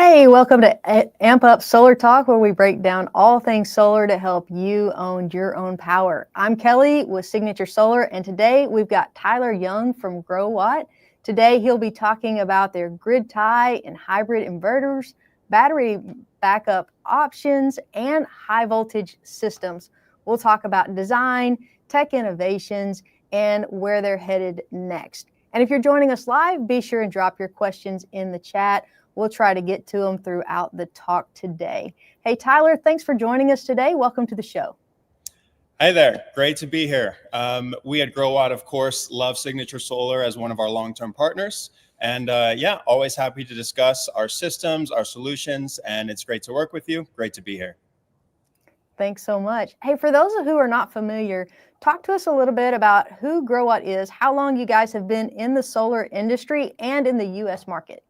Hey, welcome to Amp Up Solar Talk, where we break down all things solar to help you own your own power. I'm Kelly with Signature Solar, and today we've got Tyler Young from Growatt. Today he'll be talking about their grid tie and hybrid inverters, battery backup options, and high voltage systems. We'll talk about design, tech innovations, and where they're headed next. And if you're joining us live, be sure and drop your questions in the chat. We'll try to get to them throughout the talk today. Hey, Tyler, thanks for joining us today. Welcome to the show. Hi there. Great to be here. We at Growatt, of course, love Signature Solar as one of our long-term partners. And yeah, always happy to discuss our systems, our solutions, and it's great to work with you. Great to be here. Thanks so much. Hey, for those who are not familiar, talk to us a little bit about who Growatt is, how long you guys have been in the solar industry and in the U.S. market.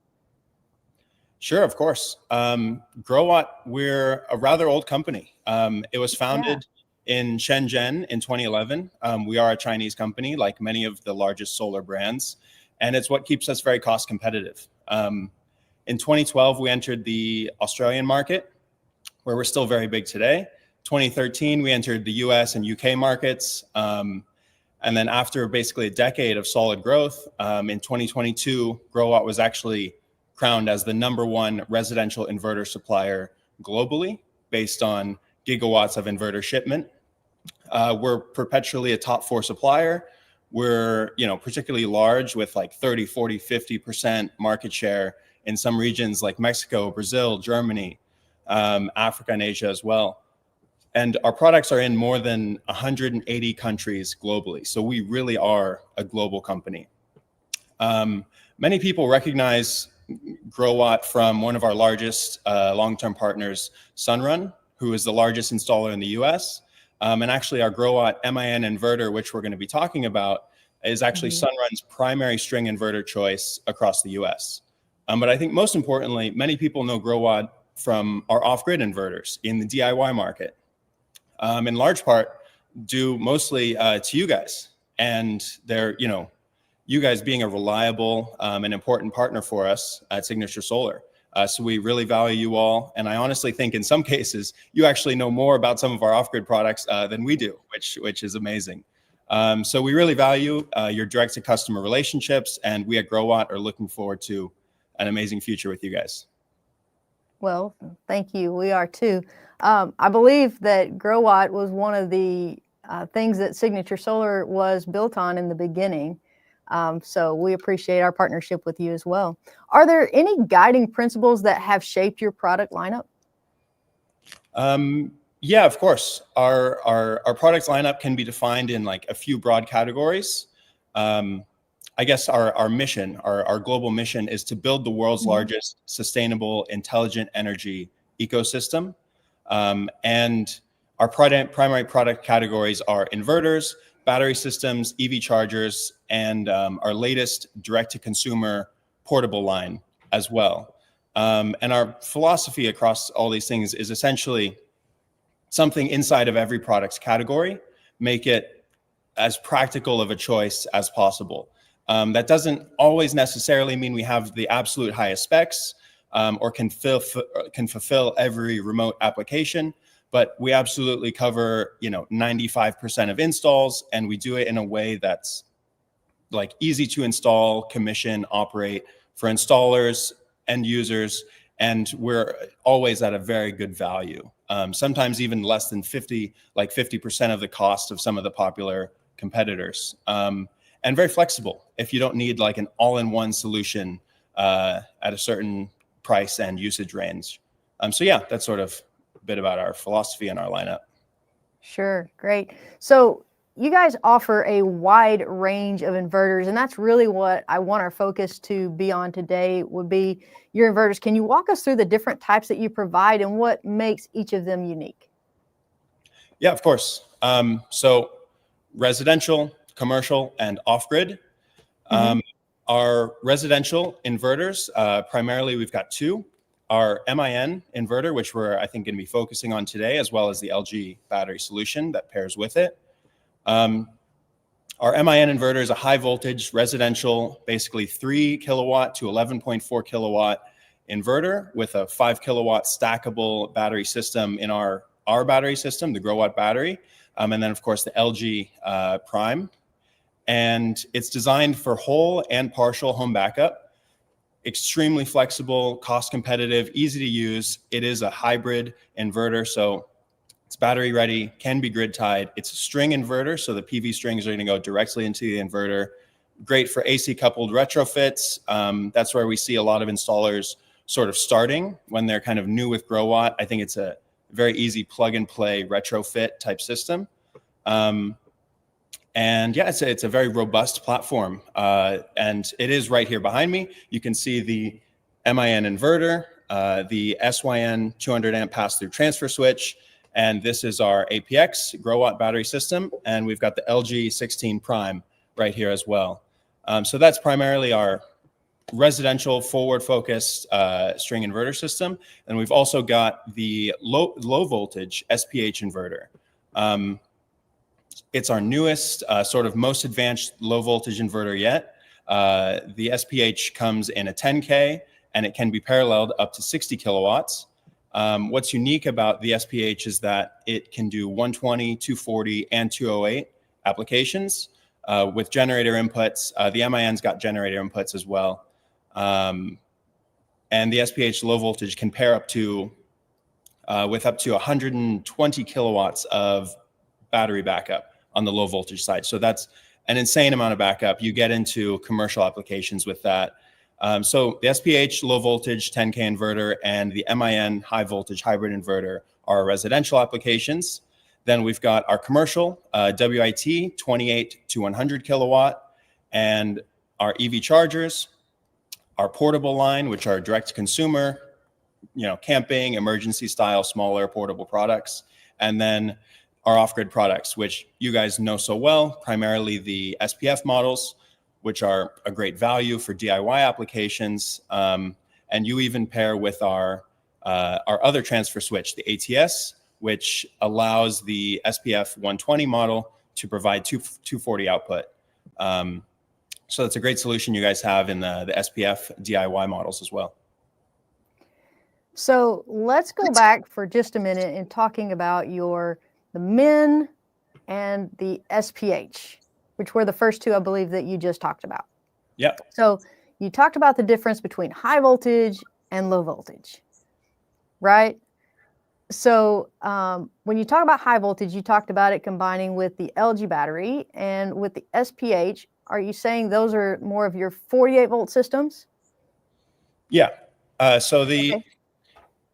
Sure, of course. Growatt, we're a rather old company. It was founded in Shenzhen in 2011. We are a Chinese company, like many of the largest solar brands, and it's what keeps us very cost competitive. In 2012, we entered the Australian market, where we're still very big today. 2013, we entered the US and UK markets. And then after basically a decade of solid growth, in 2022, Growatt was actually crowned as the #1 residential inverter supplier globally based on gigawatts of inverter shipment. We're perpetually a top 4 supplier. We're, particularly large with like 30, 40, 50% market share in some regions like Mexico, Brazil, Germany, Africa, and Asia as well. And our products are in more than 180 countries globally. So we really are a global company. Many people recognize Growatt from one of our largest long-term partners, Sunrun, who is the largest installer in the US. And actually our Growatt MIN inverter, which we're going to be talking about, is actually Sunrun's primary string inverter choice across the US. But I think most importantly, many people know Growatt from our off-grid inverters in the DIY market, in large part due mostly to you guys. And they're, you guys being a reliable and important partner for us at Signature Solar. So we really value you all. And I honestly think in some cases, you actually know more about some of our off-grid products than we do, which is amazing. So we really value your direct-to-customer relationships. And we at Growatt are looking forward to an amazing future with you guys. Well, thank you. We are too. I believe that Growatt was one of the things that Signature Solar was built on in the beginning. So we appreciate our partnership with you as well. Are there any guiding principles that have shaped your product lineup? Yeah, of course. Our product lineup can be defined in like a few broad categories. I guess our mission, our global mission, is to build the world's largest sustainable, intelligent energy ecosystem. And our primary product categories are inverters, battery systems, EV chargers, and our latest direct-to-consumer portable line as well. And our philosophy across all these things is essentially something inside of every product's category, make it as practical of a choice as possible. That doesn't always necessarily mean we have the absolute highest specs or can fulfill every remote application. But we absolutely cover, 95% of installs, and we do it in a way that's like easy to install, commission, operate for installers, end users, and we're always at a very good value. Sometimes even less than 50% of the cost of some of the popular competitors, and very flexible if you don't need like an all-in-one solution at a certain price and usage range. So yeah, that's sort of bit about our philosophy and our lineup. Sure, great. So you guys offer a wide range of inverters, and that's really what I want our focus to be on today, would be your inverters. Can you walk us through the different types that you provide and what makes each of them unique? Yeah, of course. So residential, commercial, and off-grid. Our residential inverters, primarily we've got 2. Our MIN inverter, which we're, I think, going to be focusing on today, as well as the LG battery solution that pairs with it. Our MIN inverter is a high voltage residential, basically 3 kilowatt to 11.4 kilowatt inverter with a 5 kilowatt stackable battery system in our battery system, the Growatt battery, and then of course the LG Prime. And it's designed for whole and partial home backup. Extremely flexible, cost competitive, easy to use. It is a hybrid inverter, so it's battery ready, can be grid tied. It's a string inverter, so the PV strings are going to go directly into the inverter. Great for AC coupled retrofits. That's where we see a lot of installers sort of starting when they're kind of new with Growatt. I think it's a very easy plug and play retrofit type system. And yeah, it's a very robust platform. And it is right here behind me. You can see the MIN inverter, the SYN 200 amp pass-through transfer switch, and this is our APX Growatt battery system. And we've got the LG 16 Prime right here as well. So that's primarily our residential forward-focused string inverter system. And we've also got the low voltage SPH inverter. It's our newest, sort of most advanced low voltage inverter yet. The SPH comes in a 10K and it can be paralleled up to 60 kilowatts. What's unique about the SPH is that it can do 120, 240, and 208 applications with generator inputs. The MIN's got generator inputs as well. And the SPH low voltage can pair up to with up to 120 kilowatts of battery backup on the low voltage side. So that's an insane amount of backup. You get into commercial applications with that. So the SPH low voltage 10K inverter and the MIN high voltage hybrid inverter are residential applications. Then we've got our commercial WIT 28 to 100 kilowatt and our EV chargers, our portable line, which are direct to consumer, camping, emergency style, smaller portable products, and then our off-grid products, which you guys know so well, primarily the SPF models, which are a great value for DIY applications. And you even pair with our other transfer switch, the ATS, which allows the SPF 120 model to provide 240 output. So that's a great solution you guys have in the SPF DIY models as well. So let's go back for just a minute and talking about the MIN and the SPH, which were the first two, I believe, that you just talked about. Yeah. So you talked about the difference between high voltage and low voltage, right? So when you talk about high voltage, you talked about it combining with the LG battery and with the SPH. Are you saying those are more of your 48 volt systems? Yeah. So the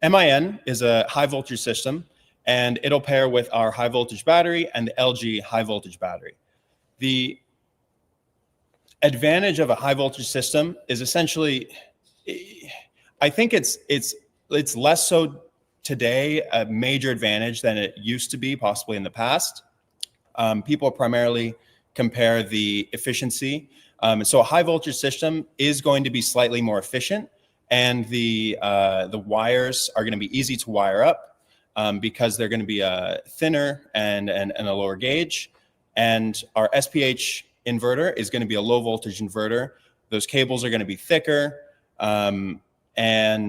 MIN is a high voltage system, and it'll pair with our high voltage battery and the LG high voltage battery. The advantage of a high voltage system is essentially, I think it's less so today a major advantage than it used to be possibly in the past. People primarily compare the efficiency. So a high voltage system is going to be slightly more efficient, and the wires are going to be easy to wire up because they're going to be thinner and a lower gauge. And our SPH inverter is going to be a low voltage inverter. Those cables are going to be thicker, and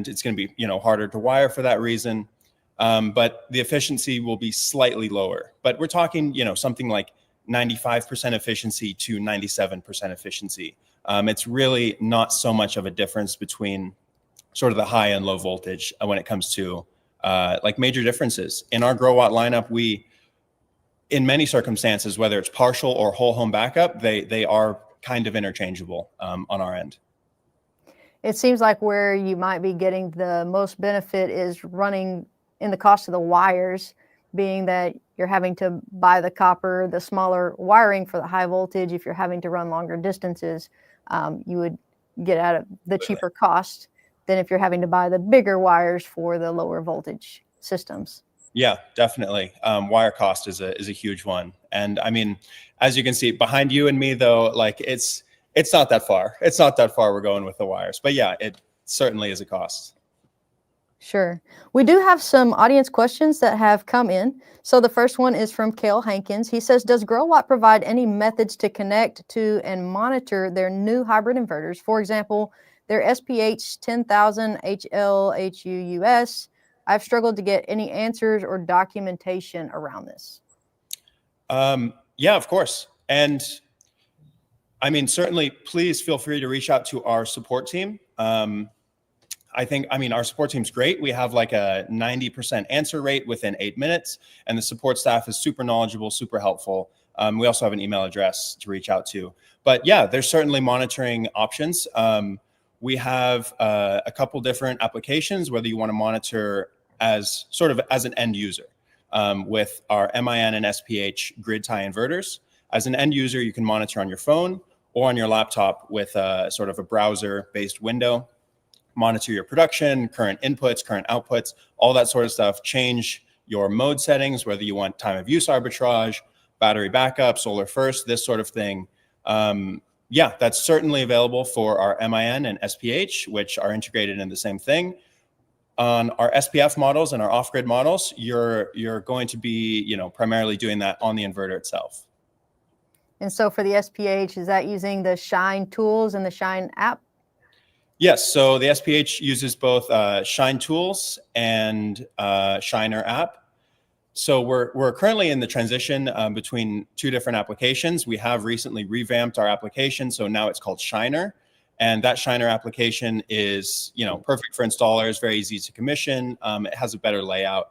it's going to be harder to wire for that reason. But the efficiency will be slightly lower. But we're talking something like 95% efficiency to 97% efficiency. It's really not so much of a difference between sort of the high and low voltage when it comes to like major differences. In our Growatt lineup, we, in many circumstances, whether it's partial or whole home backup, they are kind of interchangeable on our end. It seems like where you might be getting the most benefit is running in the cost of the wires, being that you're having to buy the copper, the smaller wiring for the high voltage. If you're having to run longer distances, you would get out of the cheaper cost than if you're having to buy the bigger wires for the lower voltage systems. Yeah, definitely. Wire cost is a huge one. And I mean, as you can see behind you and me though, like it's not that far. It's not that far we're going with the wires, but yeah, it certainly is a cost. Sure. We do have some audience questions that have come in. So the first one is from Cale Hankins. He says, does Growatt provide any methods to connect to and monitor their new hybrid inverters? For example, They're SPH 10,000 HLHUUS. I've struggled to get any answers or documentation around this. Yeah, of course. And I mean, certainly, please feel free to reach out to our support team. Our support team's great. We have like a 90% answer rate within 8 minutes, and the support staff is super knowledgeable, super helpful. We also have an email address to reach out to. But yeah, there's certainly monitoring options. We have a couple different applications, whether you want to monitor as an end user with our MIN and SPH grid tie inverters. As an end user, you can monitor on your phone or on your laptop with a browser-based window. Monitor your production, current inputs, current outputs, all that sort of stuff. Change your mode settings, whether you want time of use arbitrage, battery backup, solar first, this sort of thing. Yeah, that's certainly available for our MIN and SPH, which are integrated in the same thing. On our SPF models and our off-grid models, you're going to be, primarily doing that on the inverter itself. And so for the SPH, is that using the Shine tools and the Shine app? Yes, so the SPH uses both Shine tools and Shiner app. So we're currently in the transition between two different applications. We have recently revamped our application, so now it's called Shiner. And that Shiner application is, perfect for installers, very easy to commission. It has a better layout.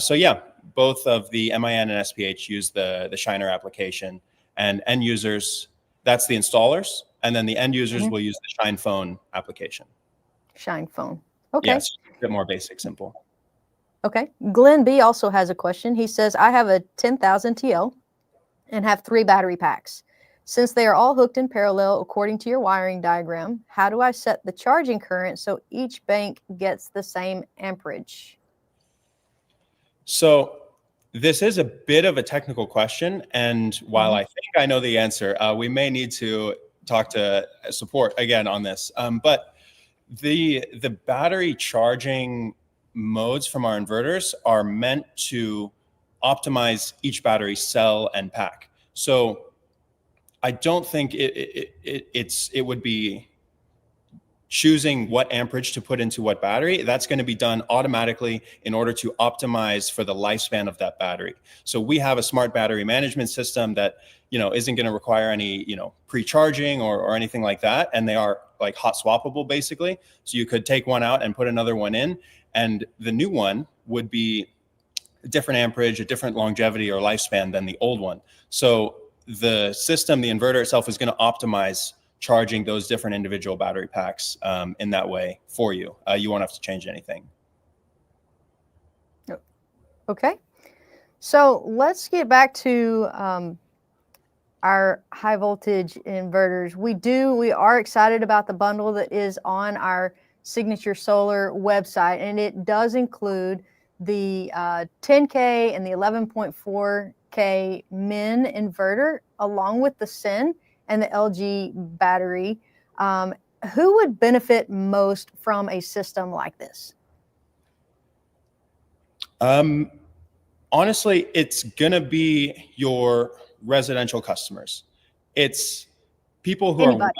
So yeah, both of the MIN and SPH use the Shiner application, and end users, that's the installers. And then the end users will use the Shine Phone application. Shine Phone. Okay. Yes, a bit more basic, simple. Okay. Glenn B also has a question. He says, I have a 10,000 TL and have 3 battery packs. Since they are all hooked in parallel according to your wiring diagram, how do I set the charging current so each bank gets the same amperage? So this is a bit of a technical question. And while I think I know the answer, we may need to talk to support again on this. But the battery charging modes from our inverters are meant to optimize each battery cell and pack. So I don't think it would be choosing what amperage to put into what battery. That's going to be done automatically in order to optimize for the lifespan of that battery. So we have a smart battery management system that isn't going to require any pre-charging or anything like that, and they are like hot swappable basically. So you could take one out and put another one in, and the new one would be a different amperage, a different longevity or lifespan than the old one. So the system, the inverter itself, is going to optimize charging those different individual battery packs in that way for you. You won't have to change anything. Okay. So let's get back to our high voltage inverters. We are excited about the bundle that is on our Signature Solar website, and it does include the 10K and the 11.4K min inverter along with the SIN and the LG battery. Who would benefit most from a system like this? Honestly, it's gonna be your residential customers. It's people who are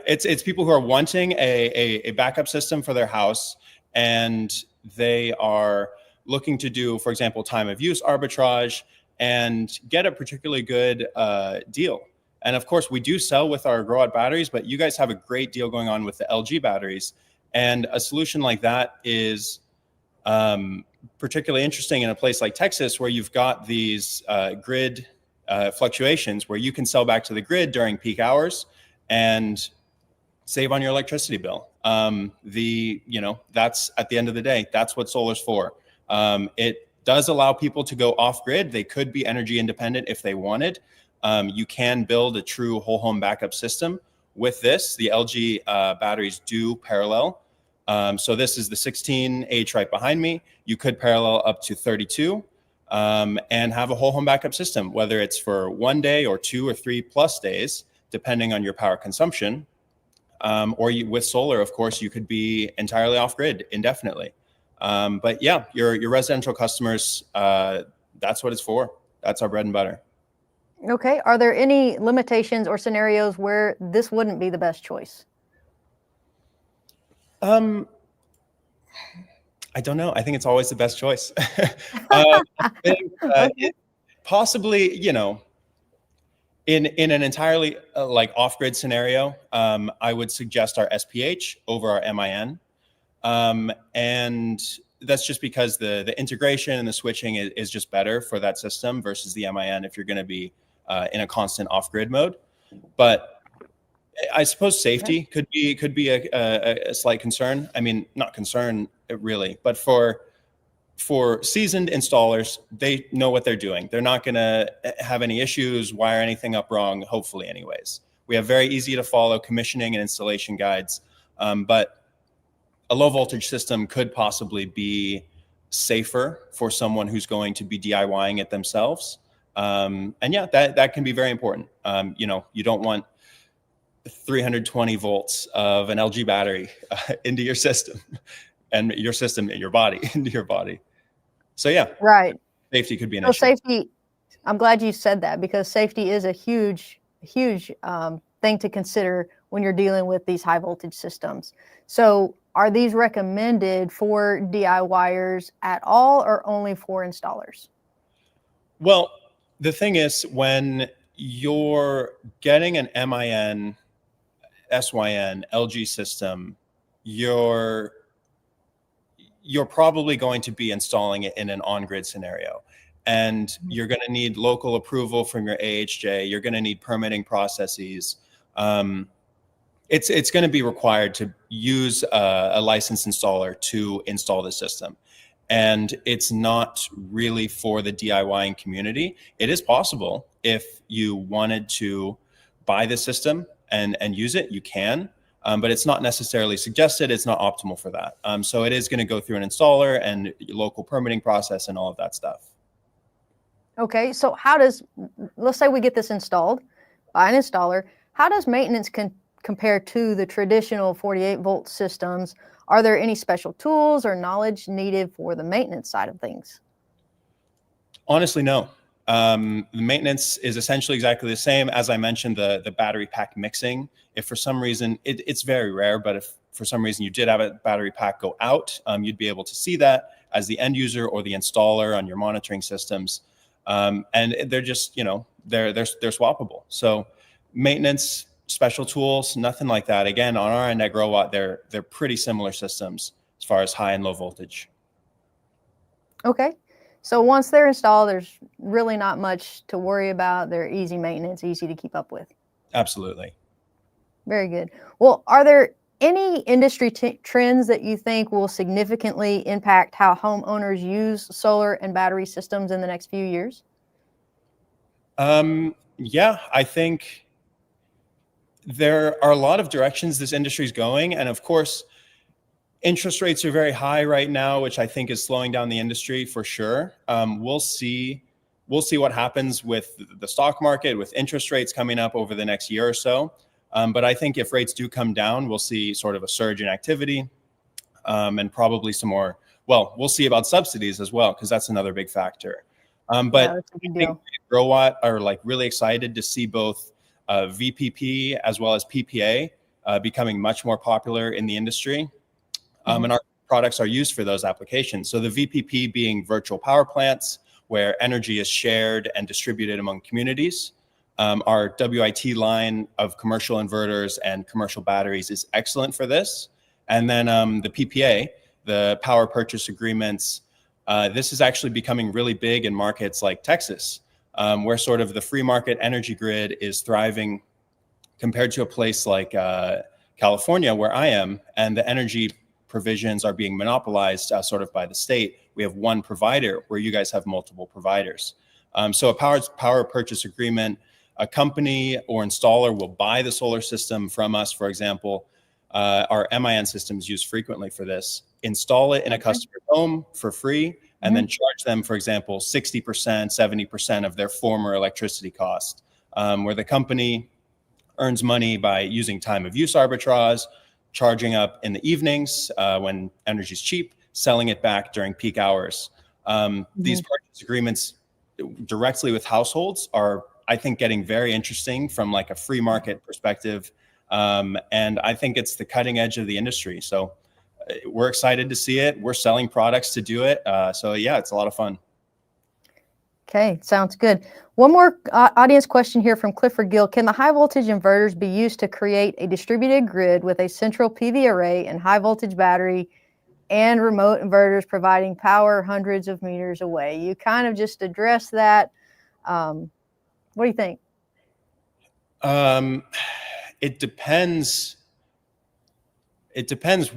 it's people who are wanting a backup system for their house, and they are looking to do, for example, time of use arbitrage and get a particularly good deal. And of course, we do sell with our Growatt batteries, but you guys have a great deal going on with the LG batteries. And a solution like that is particularly interesting in a place like Texas, where you've got these grid fluctuations, where you can sell back to the grid during peak hours and save on your electricity bill. That's at the end of the day, that's what solar's for. It does allow people to go off grid. They could be energy independent if they wanted. You can build a true whole home backup system with this. The LG batteries do parallel. So this is the 16H right behind me. You could parallel up to 32 and have a whole home backup system, whether it's for 1 day or 2 or 3+ days, depending on your power consumption. With solar, of course, you could be entirely off grid indefinitely. But yeah, your residential customers, that's what it's for. That's our bread and butter. Okay. Are there any limitations or scenarios where this wouldn't be the best choice? Um, I don't know. I think it's always the best choice. I think Okay. possibly, in an entirely like off-grid scenario, I would suggest our SPH over our MIN. And that's just because the integration and the switching is just better for that system versus the MIN if you're going to be in a constant off-grid mode. But I suppose safety could be a slight concern. I mean, not concern really, but for seasoned installers, they know what they're doing. They're not going to have any issues, wire anything up wrong, hopefully anyways. We have very easy to follow commissioning and installation guides, but a low voltage system could possibly be safer for someone who's going to be DIYing it themselves. And yeah, that can be very important. You don't want 320 volts of an LG battery into your system and your system in your body, into your body. So yeah, Right. safety could be an So issue. safety, I'm glad you said that, because safety is a huge thing to consider when you're dealing with these high voltage systems. So are these recommended for DIYers at all, or only for installers? Well, the thing is, when you're getting an MIN, SYN, LG system, you're probably going to be installing it in an on-grid scenario. And you're going to need local approval from your AHJ. You're going to need permitting processes. It's going to be required to use a licensed installer to install the system. And it's not really for the DIYing community. It is possible if you wanted to buy the system and use it, you can. But it's not necessarily suggested. It's not optimal for that. So it is going to go through an installer and local permitting process and all of that stuff. Okay, so let's say we get this installed by an installer, how does maintenance compare to the traditional 48 volt systems? Are there any special tools or knowledge needed for the maintenance side of things? Honestly, no. The maintenance is essentially exactly the same. As I mentioned, the battery pack mixing, if for some reason, it's very rare, but if for some reason you did have a battery pack go out, you'd be able to see that as the end user or the installer on your monitoring systems. And they're just, they're swappable. So maintenance, special tools, nothing like that. Again, on our end at Growatt, they're pretty similar systems as far as high and low voltage. Okay. So once they're installed, there's really not much to worry about. They're easy maintenance, easy to keep up with. Absolutely. Very good. Well, are there any industry trends that you think will significantly impact how homeowners use solar and battery systems in the next few years? Yeah, I think there are a lot of directions this industry is going. And of course, interest rates are very high right now, which I think is slowing down the industry for sure. We'll see what happens with the stock market, with interest rates coming up over the next year or so. But I think if rates do come down, we'll see sort of a surge in activity, and probably some more. Well, we'll see about subsidies as well, because that's another big factor. But That's a big I think Growatt are really excited to see both VPP as well as PPA becoming much more popular in the industry. And our products are used for those applications. So the VPP being virtual power plants, where energy is shared and distributed among communities. Our WIT line of commercial inverters and commercial batteries is excellent for this. And then the PPA, the power purchase agreements, this is actually becoming really big in markets like Texas, where sort of the free market energy grid is thriving compared to a place like California, where I am, and the energy provisions are being monopolized sort of by the state. We have one provider where you guys have multiple providers. So a power purchase agreement, a company or installer will buy the solar system from us, for example. Our MIN systems used frequently for this. Install it in a customer's home for free, and then charge them, for example, 60%, 70% of their former electricity cost, where the company earns money by using time of use arbitrage, charging up in the evenings when energy is cheap, selling it back during peak hours. These purchase agreements directly with households are, I think, getting very interesting from like a free market perspective. And I think it's the cutting edge of the industry. So we're excited to see it. We're selling products to do it. So yeah, it's a lot of fun. Okay, sounds good. One more audience question here from Clifford Gill. Can the high voltage inverters be used to create a distributed grid with a central PV array and high voltage battery and remote inverters providing power hundreds of meters away? You kind of just addressed that. What do you think? It depends. It depends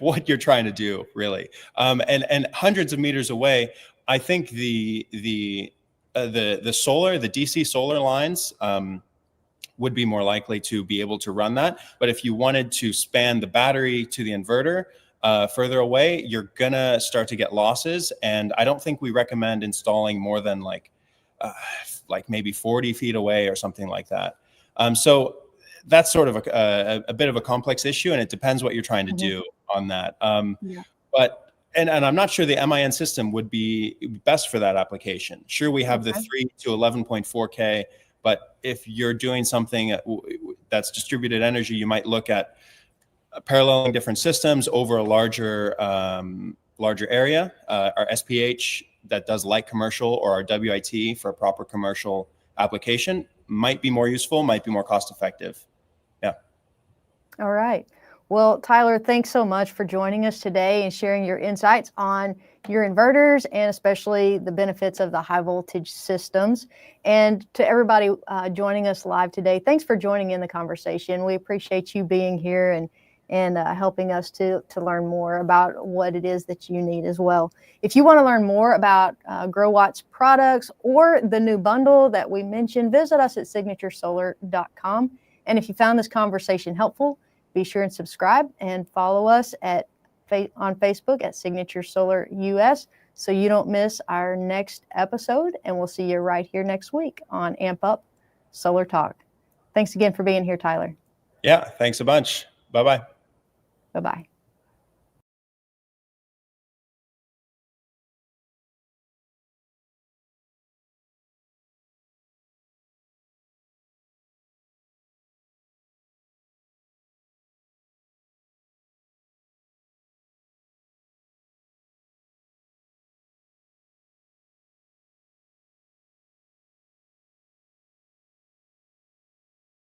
what you're trying to do, really. And hundreds of meters away, I think the solar, the DC solar lines would be more likely to be able to run that. But if you wanted to span the battery to the inverter further away, you're gonna start to get losses. And I don't think we recommend installing more than like maybe 40 feet away or something like that. So that's sort of a bit of a complex issue, and it depends what you're trying to do on that. But and I'm not sure the MIN system would be best for that application. Sure, we have the 3 to 11.4K, but if you're doing something that's distributed energy, you might look at paralleling different systems over a larger area. Our SPH that does light commercial, or our WIT for a proper commercial application might be more useful, might be more cost effective. Yeah. All right. Well, Tyler, thanks so much for joining us today and sharing your insights on your inverters and especially the benefits of the high voltage systems. And to everybody joining us live today, thanks for joining in the conversation. We appreciate you being here and helping us to learn more about what it is that you need as well. If you want to learn more about Growatt's products or the new bundle that we mentioned, visit us at signaturesolar.com. And if you found this conversation helpful, be sure and subscribe and follow us on Facebook at Signature Solar US so you don't miss our next episode. And we'll see you right here next week on Amp Up Solar Talk. Thanks again for being here, Tyler. Yeah, thanks a bunch. Bye-bye. Bye-bye.